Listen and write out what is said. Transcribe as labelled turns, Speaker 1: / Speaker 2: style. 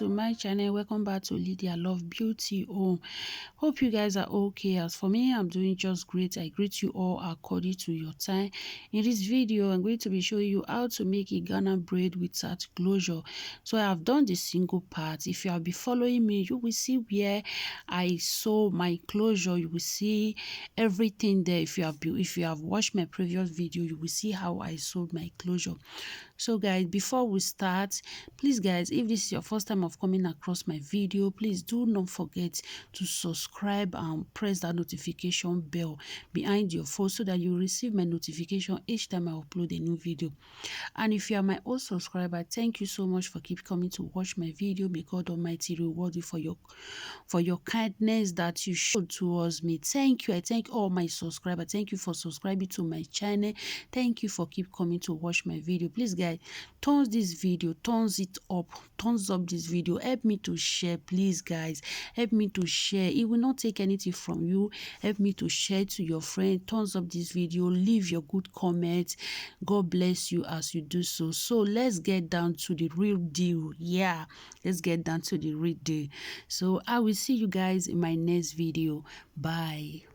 Speaker 1: to my channel. Welcome back to Lydia Love Beauty. Hope you guys are okay. As for me, I'm doing just great. I greet you all according to your time. In this video, I'm going to be showing you how to make a Ghana braid without closure. So I have done the single part. If you have been following me, you will see where I sew my closure. You will see everything there. If you have watched my previous video, you will see how I sewed my closure. So guys, before we start, please guys, if this is your first time of coming across my video, please do not forget to subscribe and press that notification bell behind your phone so that you receive my notification each time I upload a new video. And if you are my old subscriber, thank you so much for keep coming to watch my video. May God Almighty reward you for your kindness that you showed towards me. Thank you. I thank all my subscribers. Thank you for subscribing to my channel. Thank you for keep coming to watch my video. Please guys, thumbs this video, thumbs up this video. Help me to share, please guys. Help me to share. It will not take anything from you. Help me to share to your friend. Thumbs up this video. Leave your good comments. God bless you as you do so. So let's get down to the real deal. Yeah, let's get down to the real deal. So I will see you guys in my next video. Bye.